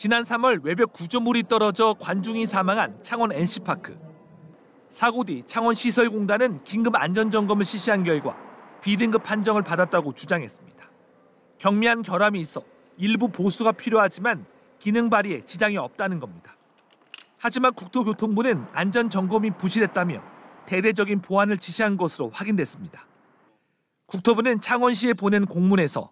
지난 3월 외벽 구조물이 떨어져 관중이 사망한 창원 NC파크. 사고 뒤 창원시설공단은 긴급 안전점검을 실시한 결과 B등급 판정을 받았다고 주장했습니다. 경미한 결함이 있어 일부 보수가 필요하지만 기능 발휘에 지장이 없다는 겁니다. 하지만 국토교통부는 안전점검이 부실했다며 대대적인 보완을 지시한 것으로 확인됐습니다. 국토부는 창원시에 보낸 공문에서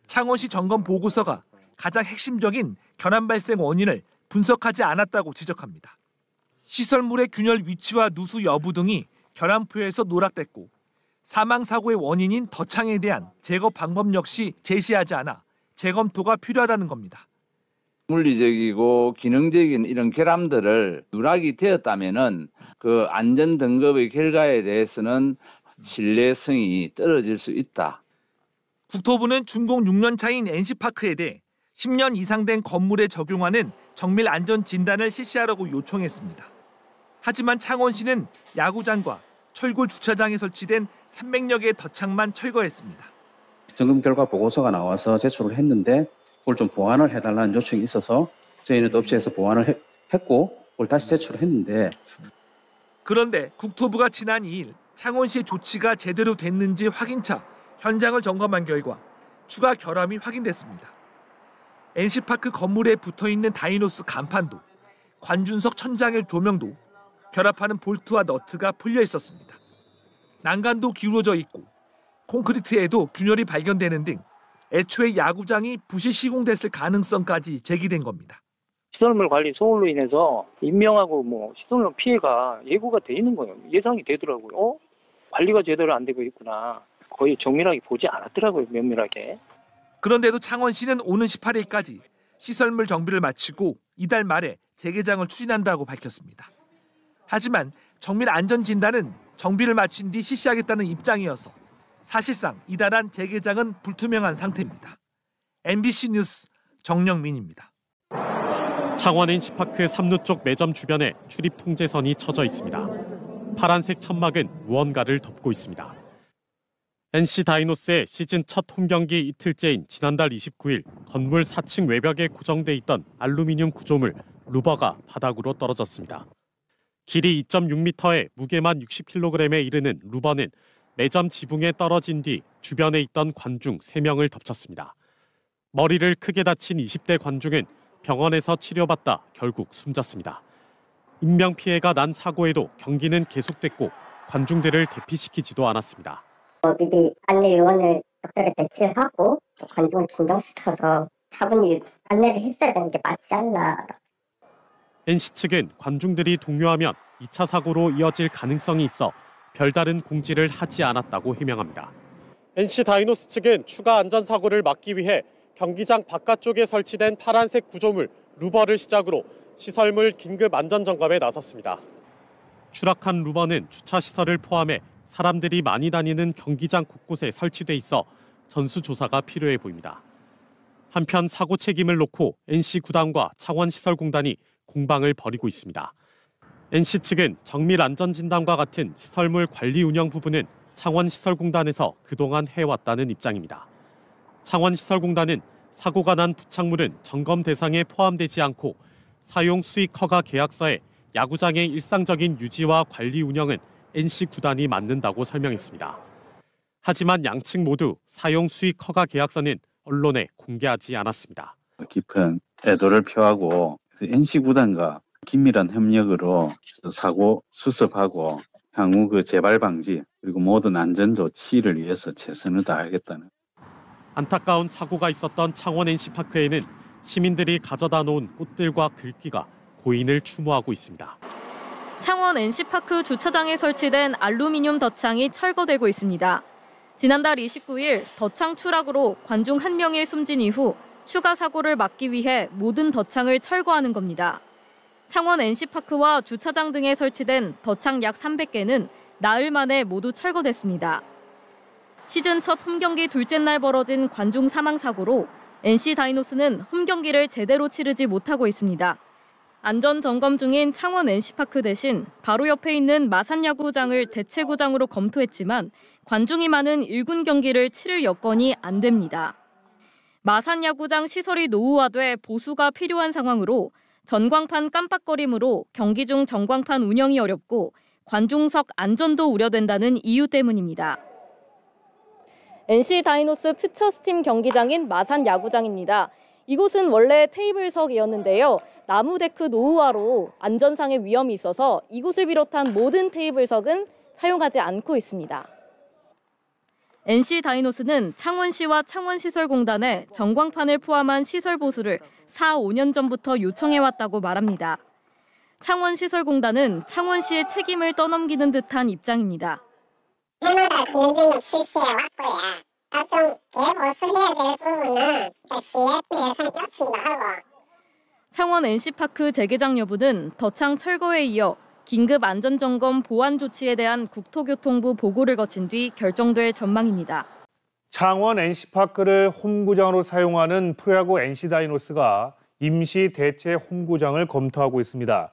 창원시 점검 보고서가 가장 핵심적인 결함 발생 원인을 분석하지 않았다고 지적합니다. 시설물의 균열 위치와 누수 여부 등이 결함표에서 누락됐고 사망 사고의 원인인 덧창에 대한 제거 방법 역시 제시하지 않아 재검토가 필요하다는 겁니다. 물리적이고 기능적인 이런 결함들을 누락이 되었다면은 그 안전 등급의 결과에 대해서는 신뢰성이 떨어질 수 있다. 국토부는 준공 6년 차인 NC파크에 대해 10년 이상 된 건물에 적용하는 정밀 안전 진단을 실시하라고 요청했습니다. 하지만 창원시는 야구장과 철골 주차장에 설치된 300여 개의 덧창만 철거했습니다. 점검 결과 보고서가 나와서 제출을 했는데 그걸 좀 보완을 해달라는 요청이 있어서 저희는 또 업체에서 보완을 했고 그걸 다시 제출을 했는데 그런데 국토부가 지난 2일 창원시의 조치가 제대로 됐는지 확인차 현장을 점검한 결과 추가 결함이 확인됐습니다. NC파크 건물에 붙어있는 다이노스 간판도 관중석 천장의 조명도 결합하는 볼트와 너트가 풀려 있었습니다. 난간도 기울어져 있고 콘크리트에도 균열이 발견되는 등 애초에 야구장이 부실 시공됐을 가능성까지 제기된 겁니다. 시설물 관리 소홀로 인해서 인명하고 시설물 피해가 예고가 돼 있는 거예요. 예상이 되더라고요. 관리가 제대로 안 되고 있구나. 거의 정밀하게 보지 않았더라고요. 면밀하게. 그런데도 창원시는 오는 18일까지 시설물 정비를 마치고 이달 말에 재개장을 추진한다고 밝혔습니다. 하지만 정밀 안전진단은 정비를 마친 뒤 실시하겠다는 입장이어서 사실상 이달 안 재개장은 불투명한 상태입니다. MBC 뉴스 정영민입니다. 창원 NC파크 3루 쪽 매점 주변에 출입 통제선이 쳐져 있습니다. 파란색 천막은 무언가를 덮고 있습니다. NC 다이노스의 시즌 첫 홈경기 이틀째인 지난달 29일 건물 4층 외벽에 고정돼 있던 알루미늄 구조물 루버가 바닥으로 떨어졌습니다. 길이 2.6m에 무게만 60kg에 이르는 루버는 매점 지붕에 떨어진 뒤 주변에 있던 관중 3명을 덮쳤습니다. 머리를 크게 다친 20대 관중은 병원에서 치료받다 결국 숨졌습니다. 인명피해가 난 사고에도 경기는 계속됐고 관중들을 대피시키지도 않았습니다. 미리 안내 요원을 적절히 배치를 하고 관중을 진정시켜서 차분히 안내를 했어야 되는 게 맞지 않나. NC 측은 관중들이 동요하면 2차 사고로 이어질 가능성이 있어 별다른 공지를 하지 않았다고 해명합니다. NC 다이노스 측은 추가 안전사고를 막기 위해 경기장 바깥쪽에 설치된 파란색 구조물 루버를 시작으로 시설물 긴급 안전점검에 나섰습니다. 추락한 루버는 주차시설을 포함해 사람들이 많이 다니는 경기장 곳곳에 설치돼 있어 전수조사가 필요해 보입니다. 한편 사고 책임을 놓고 NC 구단과 창원시설공단이 공방을 벌이고 있습니다. NC 측은 정밀 안전진단과 같은 시설물 관리 운영 부분은 창원시설공단에서 그동안 해왔다는 입장입니다. 창원시설공단은 사고가 난 부착물은 점검 대상에 포함되지 않고 사용 수익 허가 계약서에 야구장의 일상적인 유지와 관리 운영은 NC 구단이 맡는다고 설명했습니다. 하지만 양측 모두 사용 수익 허가 계약서는 언론에 공개하지 않았습니다. 깊은 애도를 표하고 NC 구단과 긴밀한 협력으로 사고 수습하고 향후 그 재발 방지 그리고 모든 안전 조치를 위해서 최선을 다하겠다는. 안타까운 사고가 있었던 창원 NC파크에는 시민들이 가져다 놓은 꽃들과 글귀가 고인을 추모하고 있습니다. 창원 NC파크 주차장에 설치된 알루미늄 덧창이 철거되고 있습니다. 지난달 29일 덧창 추락으로 관중 1명이 숨진 이후 추가 사고를 막기 위해 모든 덧창을 철거하는 겁니다. 창원 NC파크와 주차장 등에 설치된 덧창 약 300개는 나흘 만에 모두 철거됐습니다. 시즌 첫 홈경기 둘째 날 벌어진 관중 사망 사고로 NC 다이노스는 홈경기를 제대로 치르지 못하고 있습니다. 안전 점검 중인 창원 NC파크 대신 바로 옆에 있는 마산야구장을 대체구장으로 검토했지만 관중이 많은 1군 경기를 치를 여건이 안 됩니다. 마산 야구장 시설이 노후화돼 보수가 필요한 상황으로 전광판 깜빡거림으로 경기 중 전광판 운영이 어렵고 관중석 안전도 우려된다는 이유 때문입니다. NC 다이노스 퓨처스팀 경기장인 마산 야구장입니다. 이곳은 원래 테이블석이었는데요. 나무 데크 노후화로 안전상의 위험이 있어서 이곳을 비롯한 모든 테이블석은 사용하지 않고 있습니다. NC 다이노스는 창원시와 창원시설공단에 전광판을 포함한 시설 보수를 4, 5년 전부터 요청해왔다고 말합니다. 창원시설공단은 창원시의 책임을 떠넘기는 듯한 입장입니다. 해마다 근원적인 실시해왔고요. 좀 개보수해야 될 부분은 시에 예산 요청도 하고. 창원 NC파크 재개장 여부는 더창 철거에 이어 긴급 안전점검 보안 조치에 대한 국토교통부 보고를 거친 뒤 결정될 전망입니다. 창원 NC파크를 홈구장으로 사용하는 프로야구 NC다이노스가 임시 대체 홈구장을 검토하고 있습니다.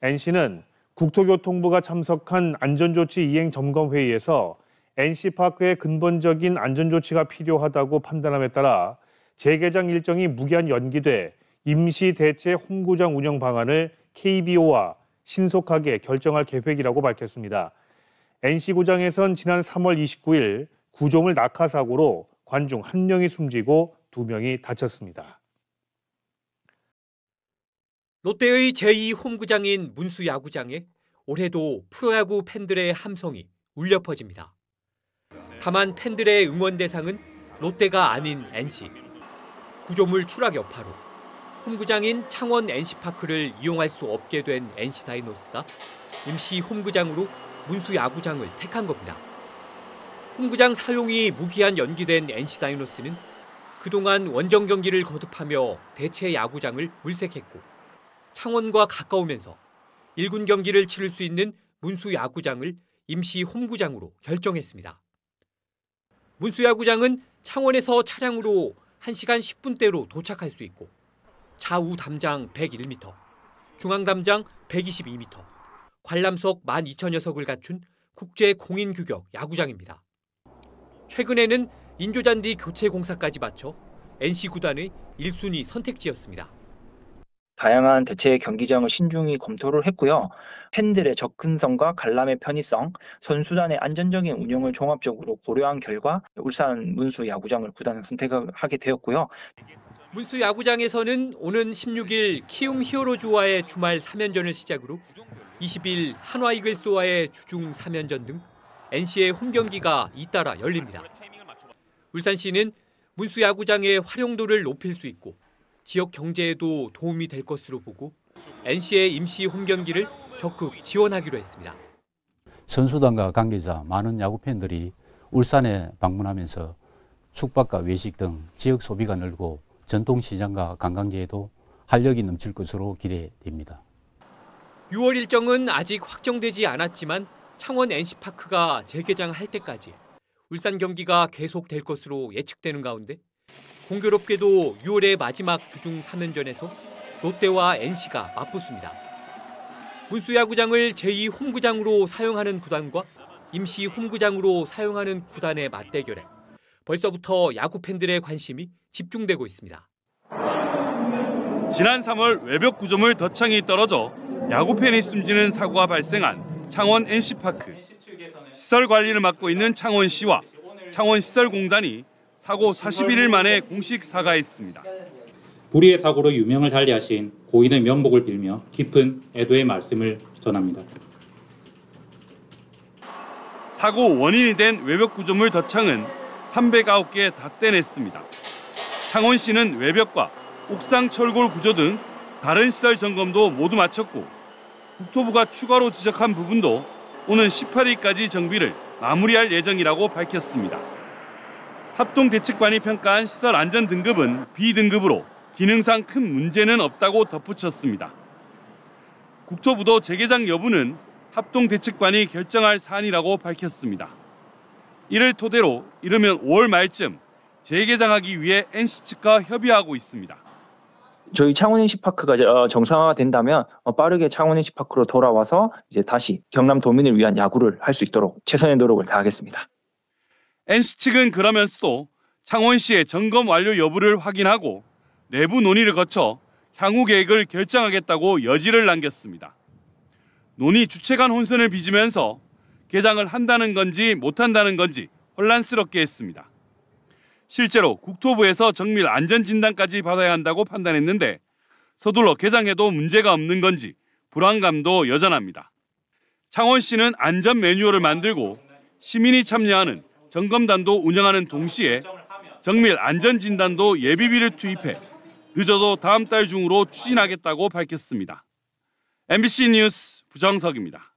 NC는 국토교통부가 참석한 안전조치 이행 점검 회의에서 NC파크의 근본적인 안전조치가 필요하다고 판단함에 따라 재개장 일정이 무기한 연기돼 임시 대체 홈구장 운영 방안을 KBO와 신속하게 결정할 계획이라고 밝혔습니다. NC구장에선 지난 3월 29일 구조물 낙하 사고로 관중 1명이 숨지고 2명이 다쳤습니다. 롯데의 제2 홈구장인 문수야구장에 올해도 프로야구 팬들의 함성이 울려 퍼집니다. 다만 팬들의 응원 대상은 롯데가 아닌 NC. 구조물 추락 여파로 홈구장인 창원 NC파크를 이용할 수 없게 된 NC 다이노스가 임시 홈구장으로 문수야구장을 택한 겁니다. 홈구장 사용이 무기한 연기된 NC 다이노스는 그동안 원정 경기를 거듭하며 대체 야구장을 물색했고 창원과 가까우면서 1군 경기를 치를 수 있는 문수야구장을 임시 홈구장으로 결정했습니다. 문수야구장은 창원에서 차량으로 1시간 10분대로 도착할 수 있고 좌우 담장 101m, 중앙 담장 122m, 관람석 12,000여석을 갖춘 국제 공인 규격 야구장입니다. 최근에는 인조잔디 교체 공사까지 마쳐 NC 구단의 1순위 선택지였습니다. 다양한 대체 경기장을 신중히 검토를 했고요. 팬들의 접근성과 관람의 편의성, 선수단의 안전적인 운영을 종합적으로 고려한 결과 울산 문수 야구장을 구단 선택하게 되었고요. 문수 야구장에서는 오는 16일 키움 히어로즈와의 주말 3연전을 시작으로 20일 한화 이글스와의 주중 3연전 등 NC의 홈 경기가 잇따라 열립니다. 울산시는 문수 야구장의 활용도를 높일 수 있고 지역 경제에도 도움이 될 것으로 보고 NC의 임시 홈 경기를 적극 지원하기로 했습니다. 선수단과 관계자, 많은 야구 팬들이 울산에 방문하면서 숙박과 외식 등 지역 소비가 늘고 전통시장과 관광지에도 활력이 넘칠 것으로 기대됩니다. 6월 일정은 아직 확정되지 않았지만 창원 NC파크가 재개장할 때까지 울산 경기가 계속될 것으로 예측되는 가운데 공교롭게도 6월의 마지막 주중 3연전에서 롯데와 NC가 맞붙습니다. 문수야구장을 제2 홈구장으로 사용하는 구단과 임시 홈구장으로 사용하는 구단의 맞대결에 벌써부터 야구 팬들의 관심이 집중되고 있습니다. 지난 3월 외벽 구조물 덧창이 떨어져 야구 팬이 숨지는 사고가 발생한 창원 NC파크. 시설 관리를 맡고 있는 창원시와 창원시설공단이 사고 41일 만에 공식 사과했습니다. 불의의 사고로 유명을 달리하신 고인의 명복을 빌며 깊은 애도의 말씀을 전합니다. 사고 원인이 된 외벽 구조물 덧창은 309개 다 떼냈습니다. 창원시는 외벽과 옥상 철골 구조 등 다른 시설 점검도 모두 마쳤고 국토부가 추가로 지적한 부분도 오는 18일까지 정비를 마무리할 예정이라고 밝혔습니다. 합동대책반이 평가한 시설 안전 등급은 B등급으로 기능상 큰 문제는 없다고 덧붙였습니다. 국토부도 재개장 여부는 합동대책반이 결정할 사안이라고 밝혔습니다. 이를 토대로 이르면 5월 말쯤 재개장하기 위해 NC 측과 협의하고 있습니다. 저희 창원 NC파크가 정상화가 된다면 빠르게 창원 NC파크로 돌아와서 이제 다시 경남 도민을 위한 야구를 할 수 있도록 최선의 노력을 다하겠습니다. NC 측은 그러면서도 창원시의 점검 완료 여부를 확인하고 내부 논의를 거쳐 향후 계획을 결정하겠다고 여지를 남겼습니다. 논의 주체 간 혼선을 빚으면서 개장을 한다는 건지 못한다는 건지 혼란스럽게 했습니다. 실제로 국토부에서 정밀 안전진단까지 받아야 한다고 판단했는데 서둘러 개장해도 문제가 없는 건지 불안감도 여전합니다. 창원시는 안전 매뉴얼을 만들고 시민이 참여하는 점검단도 운영하는 동시에 정밀 안전진단도 예비비를 투입해 늦어도 다음 달 중으로 추진하겠다고 밝혔습니다. MBC 뉴스 부정석입니다.